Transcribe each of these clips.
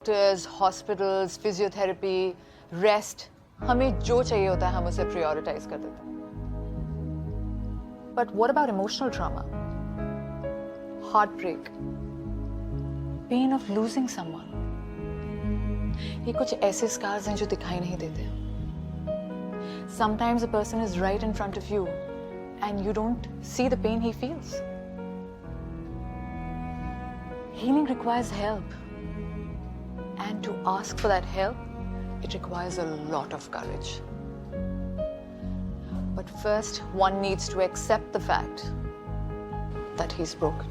Doctors, hospitals, physiotherapy, rest, हमें जो चाहिए होता है हम उसे प्रायोरिटाइज कर देते हैं. But what about emotional trauma, heartbreak, pain of losing someone? ये कुछ ऐसे स्कार्स हैं जो दिखाई नहीं देते. Sometimes a person is right in front of you and you don't see the pain he feels. Healing requires help. And to ask for that help, it requires a lot of courage. But first, one needs to accept the fact that he's broken.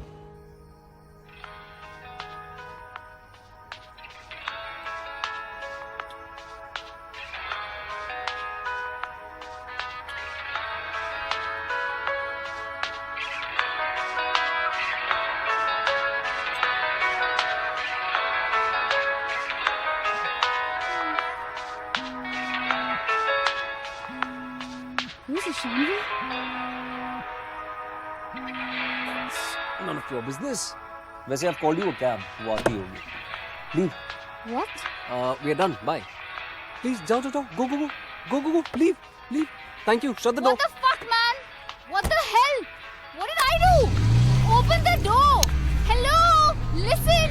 Who's it, Shanvi? None of your business. वैसे I've called you a cab. वो आती होगी. Leave. What? We are done. Bye. Please, जाओ. Go. Leave. Thank you. Shut the door. What the fuck, man? What the hell? What did I do? Open the door. Hello? Listen.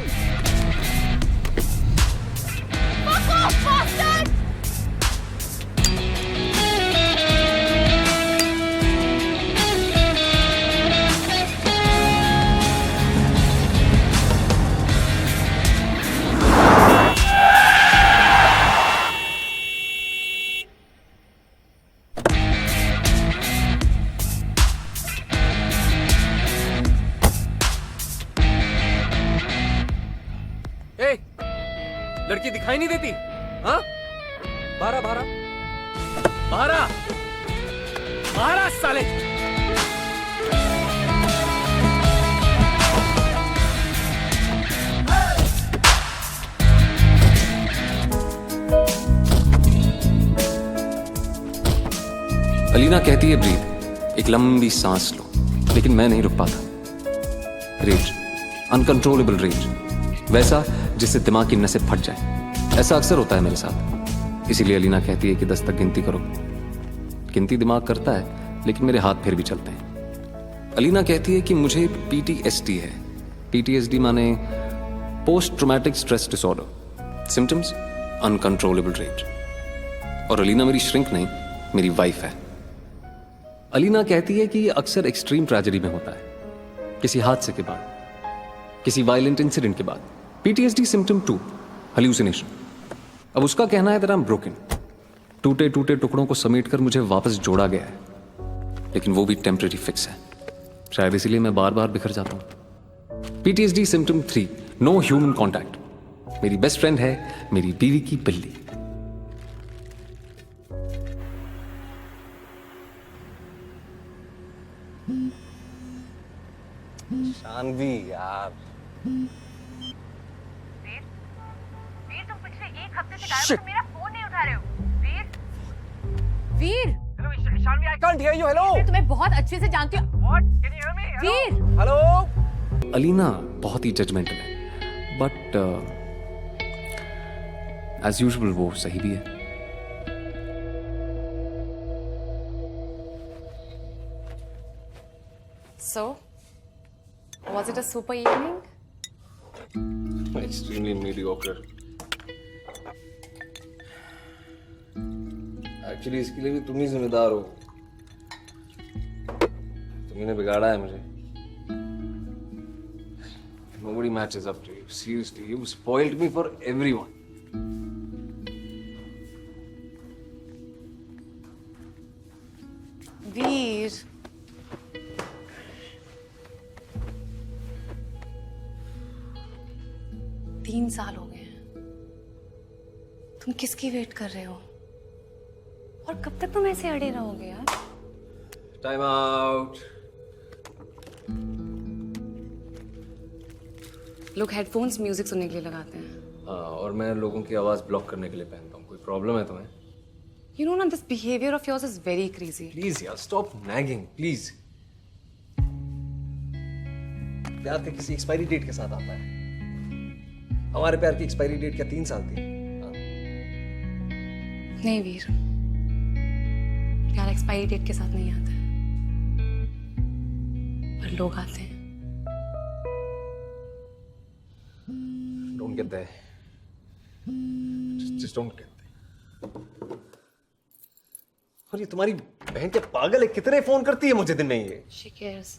Fuck off, bastard! Hey, लड़की दिखाई नहीं देती? हाँ? बाहर साले! अलीना कहती है ब्रीथ, एक लंबी सांस लो, लेकिन मैं नहीं रुक पाता. रेज, अनकंट्रोलेबल रेज, वैसा जिससे दिमाग की नसें फट जाए. ऐसा अक्सर होता है मेरे साथ. इसीलिए अलीना कहती है कि 10 तक गिनती करो. गिनती दिमाग करता है, लेकिन मेरे हाथ फिर भी चलते हैं. अलीना कहती है कि मुझे PTSD है. PTSD माने post traumatic stress disorder. Symptoms uncontrollable rage. और अलीना मेरी श्रिंक नहीं, मेरी वाइफ है. अलीना कहती है कि ये अक्सर एक्सट्रीम ट्रेजेडी में होता है, किसी हादसे के बाद, किसी वायलेंट इंसिडेंट के बाद. PTSD symptom 2, hallucination. अब उसका कहना है that I'm broken. टूटे टुकड़ों को समेटकर मुझे वापस जोड़ा गया है, लेकिन वो भी टेम्परेरी फिक्स है. शायद इसीलिए मैं बार बिखर जाता हूं. PTSD symptom 3, no human contact. मेरी बेस्ट फ्रेंड है मेरी बीवी की बिल्ली. शानवी यार. वीर, तुम पिछले एक हफ्ते से गायब हो, तुम मेरा फोन नहीं उठा रहे हो. वीर! Hello, Shanvi, I can't hear you. Hello. मैं तुम्हें बहुत अच्छे से जानती हूँ. What? Can you hear me? Veer! Hello. Alina बहुत ही जजमेंटल है, बट एज यूजुअल वो सही भी है. So, was it a super evening? Extremely mediocre. Actually इसके लिए भी तुम ही जिम्मेदार हो. तुमने बिगाड़ा है मुझे. Nobody matches up to you. Seriously, you spoiled me for everyone. वीर! तीन साल हो गए हैं. तुम किसकी वेट कर रहे हो? और कब तक तुम ऐसे अड़े रहोगे यार? Time out. लोग हेडफोन्स म्यूजिक सुनने के लिए लगाते हैं. हाँ, और मैं लोगों की आवाज ब्लॉक करने के लिए पहनता हूँ. कोई प्रॉब्लम है तुम्हें? You know, this behavior of yours is very crazy. Please यार, स्टॉप nagging, प्लीज. प्यार का किसी एक्सपायरी डेट के साथ आता है। हमारे प्यार की एक्सपायरी डेट क्या 3 साल थी? हाँ? नहीं वीर, प्यार एक्सपायरी डेट के साथ नहीं आता है, पर लोग आते हैं। Don't get there. Just don't get there. और ये तुम्हारी बहन क्या पागल है? कितने फोन करती है मुझे दिन में ये? She cares.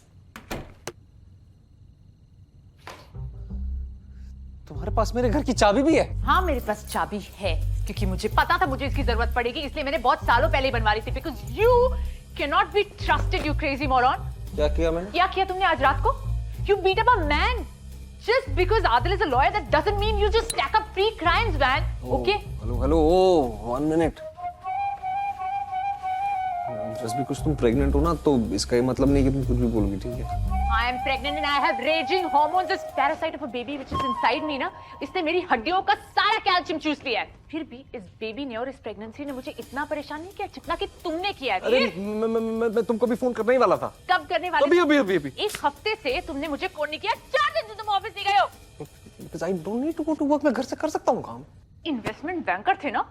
तुम्हारे पास मेरे घर की चाबी भी है? हाँ मेरे पास चाबी है, क्योंकि मुझे पता था मुझे इसकी जरूरत पड़ेगी, इसलिए मैंने बहुत सालों पहले ही बनवा ली थी। Because you can not be trusted, you crazy moron. क्या किया मैंने? क्या किया तुमने आज रात को? You beat up a man just because Adil is a lawyer, that doesn't mean you just stack up free crimes, man. Okay? Hello, 1 minute. Just because तुम प्रेग्नेंट हो ना, तो इसका ये मतलब नहीं कि तुम कुछ भी बोलोगी, ठीक है? I am pregnant and I have raging hormones. This parasite of a baby which is inside me ना, इसने मेरी हड्डियों का सारा कैल्शियम चूस लिया है। फिर भी इस बेबी ने और इस प्रेगनेंसी ने मुझे इतना परेशान नहीं किया जितना कि तुमने किया है। अरे मैं तुमको भी फोन करने ही वाला था। कब करने वाले? अभी। एक हफ्ते से तुमने मुझे फोन नहीं किया, 4 दिन से तुम ऑफिस नहीं गए हो। Because I don't need to go to work. मैं घर से कर सकता हूँ काम। इन्वेस्टमेंट बैंकर थे ना,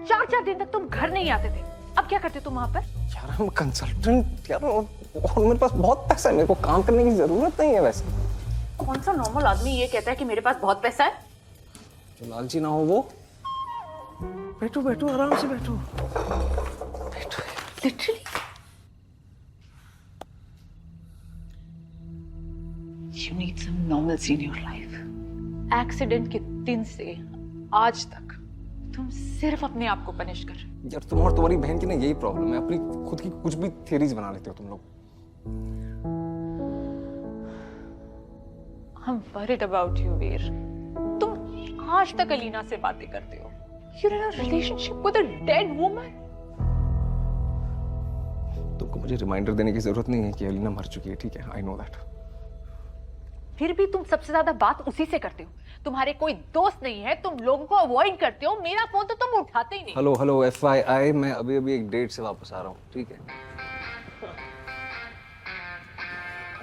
4 दिन तक तुम घर नहीं आते थे। अब क्या करते तुम वहाँ पर? यार I'm कंसल्टेंट यार, और मेरे पास बहुत पैसा है, मेरे को काम करने की जरूरत नहीं है वैसे। कौन सा नॉर्मल आदमी ये कहता है कि मेरे पास बहुत पैसा है? जो लालची ना हो वो। बैठो आराम से बैठो। Literally. You need some normalcy in your life. Accident के दिन से आज तक तुम सिर्फ अपने आप को पनिश कर रहे हो। यार तुम और तुम्हारी बहन की ना यही प्रॉब्लम है, अपनी खुद की कुछ भी थ्योरीज बना लेते हो तुम लोग। I'm worried about you, वीर। तुम आज तक अलीना से बातें करते हो। You're in a relationship with a dead woman. तुमको मुझे रिमाइंडर देने की जरूरत नहीं है कि अलीना मर चुकी है, ठीक है? I know that. फिर भी तुम सबसे ज्यादा बात उसी से करते हो। तुम्हारे कोई दोस्त नहीं है, तुम लोगों को अवॉइड करते हो। मेरा फोन तो तुम उठाते ही नहीं। हेलो FYI, मैं अभी एक डेट से वापस आ रहा हूँ, ठीक है?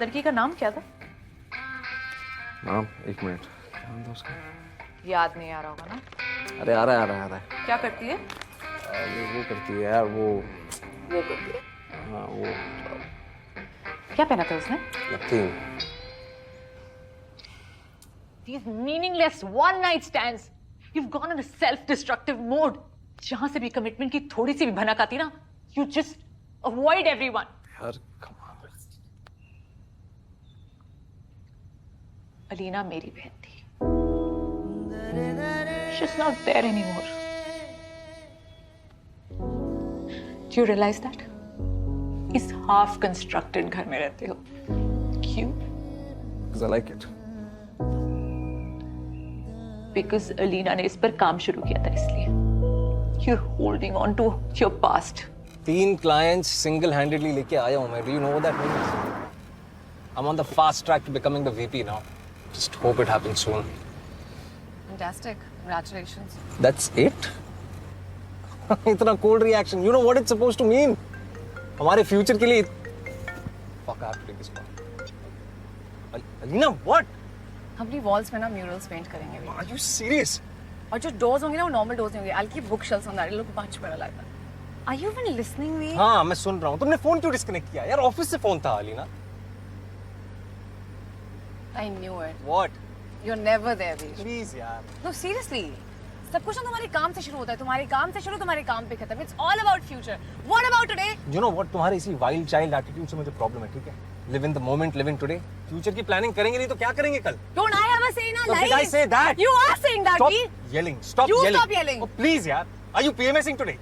लड़की का नाम क्या था? नाम 1 मिनट, ध्यान दो उसका। याद नहीं आ रहा होगा ना? अरे आ रहा है। क्या करती है? वो करती है यार, वो करती है। हाँ वो क्या पहना था उसने? Nothing. These meaningless one-night stands. You've gone in a self-destructive mode. जहां से भी कमिटमेंट की थोड़ी सी भी भनक आती ना, you just avoid everyone. यार come on. अलीना मेरी बहन थी। She's not there anymore. Do you realize that? इस half constructed घर में रहते हो। क्यों? Because I like it. Because Alina ने इस पर काम शुरू किया था, इसलिए। You're holding on to your past. 3 clients single-handedly लेके आया हूँ मैं. Do you know what that means? I'm on the fast track to becoming the VP now. Just hope it happens soon. Fantastic. Congratulations. That's it? इतना cold reaction. You know what it's supposed to mean? हमारे future के लिए. Fuck, I have to take this call. Alina, what? हम अपनी walls में ना murals paint करेंगे अभी। Are you serious? और जो डोर्स होंगे ना वो नॉर्मल डोर्स नहीं होंगे। I'll keep bookshelves on that. It'll look much better like that. Are you even listening me? हाँ, मैं सुन रहा हूँ. तुमने फोन क्यों डिस्कनेक्ट किया? यार ऑफिस से फोन था Alina. I knew it. What? You're never there, Veer. Please यार. No, seriously. सब कुछ ना तुम्हारे काम से शुरू होता है। तुम्हारे काम से शुरू, तुम्हारे काम पे खत्म। It's all about future. What about today? You know what? तुम्हारे इसी wild child attitude से मुझे प्रॉब्लम है, ठीक है? Live in the moment, live in today. Future की प्लानिंग करेंगे नहीं तो क्या करेंगे कल? Don't I have a say in our No, lives? did I say that? You are saying that, Stop Veer. yelling. Stop You yelling. stop yelling. Oh, please यार. Are you PMSing today?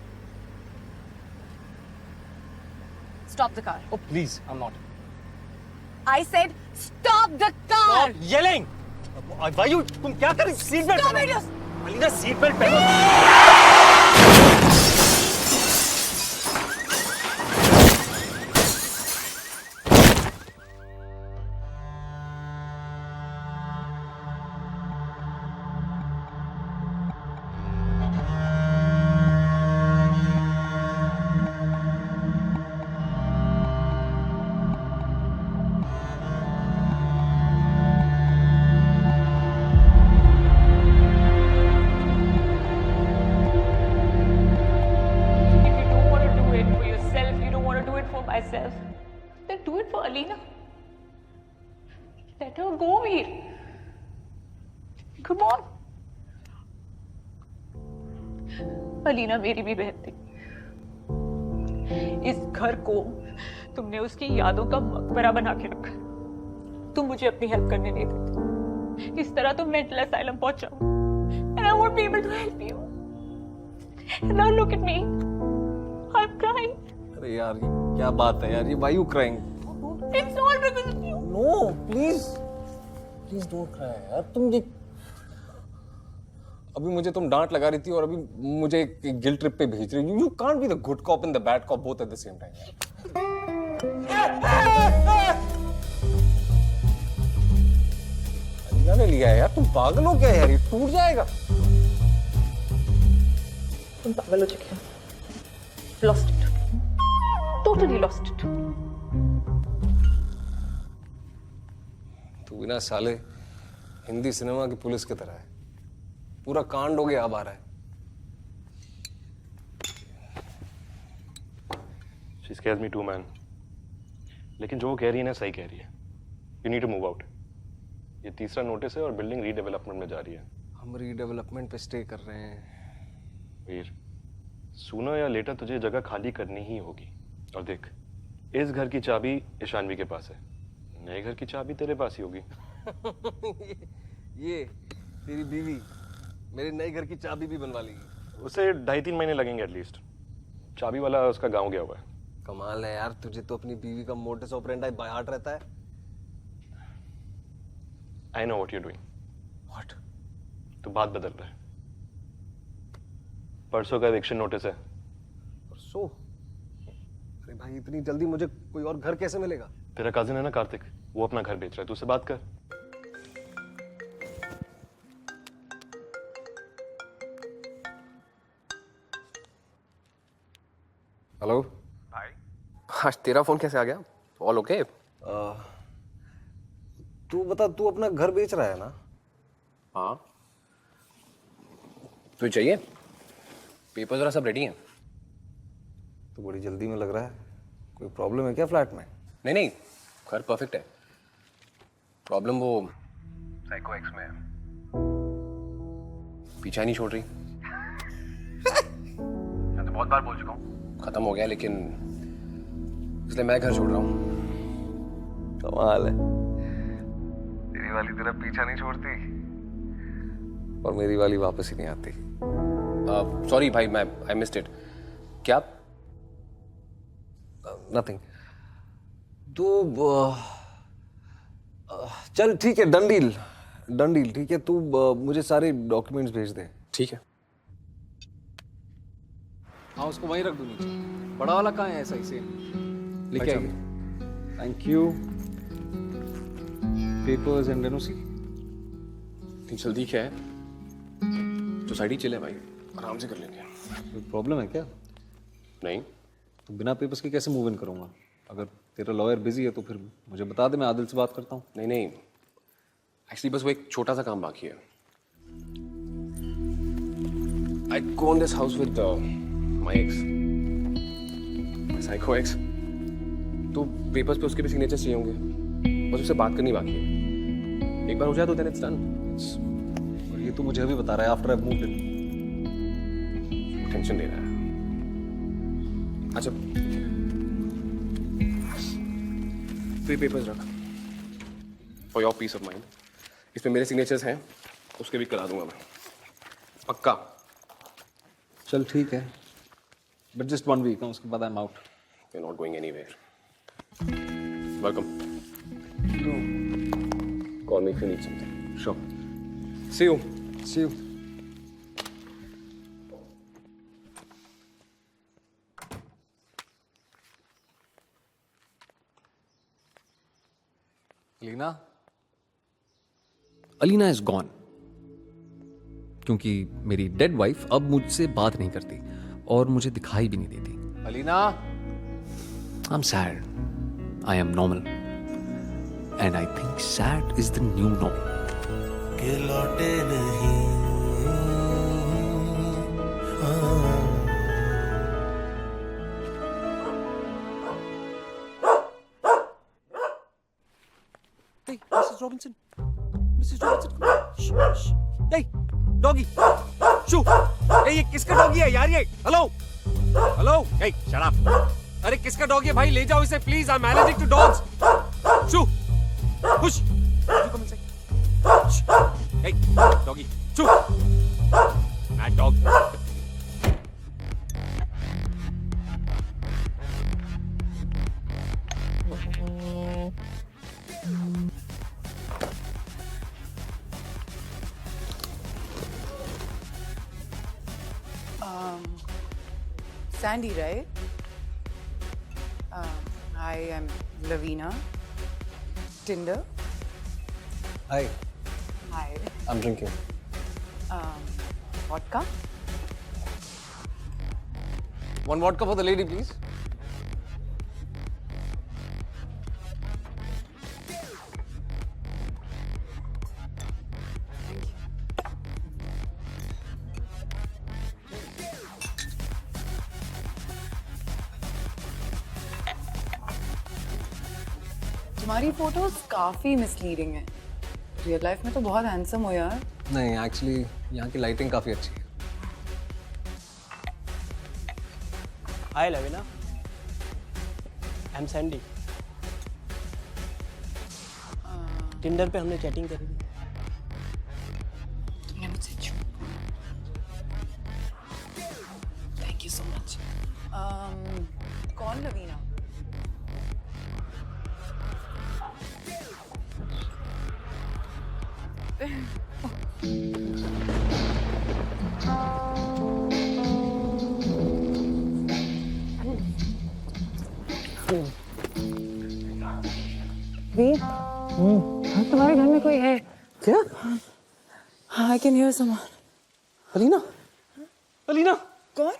Stop the car. Oh, please. I'm not. I said stop the car. Stop yelling. Why you? तुम क्या कर रही? Seat belt Stop पहनो. it. Alina seat belt पहनो. myself, then do it for Alina. Let her go, Veer. Come on. Alina मेरी भी बहन थी। इस घर को तुमने उसकी यादों का मकबरा बना के रखा। तुम मुझे अपनी हेल्प करने नहीं देते। इस तरह तुम मेंटल असाइलम पहुंचाओ। And I won't be able to help you. Now look at me. I'm crying. अरे यार ये क्या बात है यार, ये why you crying? It's all because of you. No, please don't cry यार। तुम ये अभी मुझे तुम डांट लगा रही थी और अभी मुझे एक गिल्ट ट्रिप पे भेज रही हो। You can't be the good cop and the bad cop both at the same time यार। अलीना ने लिया है यार, तुम पागल हो क्या यार, ये टूट जाएगा। तुम पागल हो चुके हो। Lost it. Totally lost it. तू भी ना साले हिंदी सिनेमा की पुलिस की तरह है, पूरा कांड हो गया अब आ रहा है। She scares me too, man. लेकिन जो वो कह रही है ना सही कह रही है। You need to move out. ये तीसरा नोटिस है और बिल्डिंग रीडेवलपमेंट में जा रही है। हम रीडेवलपमेंट पे स्टे कर रहे हैं। वीर, सूना या लेटर तुझे जगह खाली करनी ही होगी। और देख, इस घर की चाबी ईशानवी के पास है, नए घर की चाबी तेरे पास ही होगी। ये तेरी बीवी मेरे नए घर की चाबी भी बनवा लेगी। उसे 2.5-3 महीने लगेंगे एटलीस्ट। चाबी वाला उसका गांव गया हुआ है। कमाल है यार, तुझे तो अपनी बीवी का मोटिस ऑपरेंडी बाय हार्ट रहता है। I know what you're doing. What? तू बात बदल रहा है। परसों का एविक्शन नोटिस है। परसों? अरे भाई इतनी जल्दी मुझे कोई और घर कैसे मिलेगा? तेरा कजिन है ना कार्तिक, वो अपना घर बेच रहा है, तू उससे बात कर। हेलो भाई, आज तेरा फोन कैसे आ गया? All okay? तू बता, तू अपना घर बेच रहा है ना? हाँ। तुझे चाहिए? पेपर जरा सब रेडी हैं। तो बड़ी जल्दी में लग रहा है, कोई प्रॉब्लम है क्या फ्लैट में? नहीं नहीं, घर परफेक्ट है। प्रॉब्लम वो साइको एक्स में है, पीछा नहीं छोड़ रही। मैं तो बहुत बार बोल चुका हूँ, खत्म हो गया, लेकिन इसलिए मैं घर छोड़ रहा हूँ। कमाल है, तेरी वाली तेरा पीछा नहीं छोड़ती और मेरी वाली वापस ही नहीं आती। सॉरी भाई, मैं आई मिस्ड इट। क्या? नथिंग। तू चल ठीक है, डन डील ठीक है। तू मुझे सारे डॉक्यूमेंट्स भेज दे। ठीक है। हाँ, उसको वहीं रख दूँ नीचे। बड़ा वाला कहाँ है? सही से लेके आइए। Thank you. Papers and NOC. इतनी जल्दी क्या है? सोसाइटी चिल है भाई, आराम से कर लेंगे। कोई प्रॉब्लम है क्या? नहीं। तो बिना पेपर्स के कैसे मूव इन करूँगा? अगर तेरा लॉयर बिजी है तो फिर मुझे बता दे, मैं आदिल से बात करता हूँ। नहीं नहीं, एक्चुअली बस वो एक छोटा सा काम बाकी है। I go in this house with my ex, my psycho ex. तो पेपर्स पे उसके भी सिग्नेचर चाहिए होंगे, बस उससे बात करनी बाकी है। एक बार हो जाए तो देन इट्स डन। और ये तो मुझे अभी बता रहा है after I moved in. Tension ले रहा है। अच्छा, तो ये पेपर्स रख for your peace of mind. इसमें मेरे सिग्नेचर्स हैं, उसके भी करा दूंगा मैं, पक्का। चल ठीक है, बट जस्ट 1 वीक, उसके बाद I am out. You are not going anywhere. Welcome. Call me if you need something. Sure. See you. See you. Alina is gone, क्योंकि मेरी डेड वाइफ अब मुझसे बात नहीं करती और मुझे दिखाई भी नहीं देती। Alina, I am sad, I am normal, and I think sad is the new normal. के लौटे नहीं Robinson. Mrs. Robinson. Shh, shh. Hey, doggy. Shoo. Hey, ये किसका डॉगी है यार ये? Hello. Hello. Hey, shut up. अरे किसका डॉगी है भाई? ले जाओ इसे please. I'm allergic to dogs. Shoo. Push. You come inside. Shh. Hey, doggy. Shoo. Mad dog. Sandy, right? I am Lavina. Tinder. Hi, Hi. I'm drinking. Vodka. One vodka for the lady, please. तुम्हारी photos काफी misleading है. Real life में तो बहुत handsome हो यार. नहीं, actually यहाँ की लाइटिंग काफी अच्छी है. Hi Lavina, I am Sandy. Tinder पे हमने चैटिंग करी थी. तुमने मुझसे झूठ. Thank you so much. कौन लवीना? तुम्हारे घर में कोई है क्या? I can hear someone. Alina, Alina. कौन?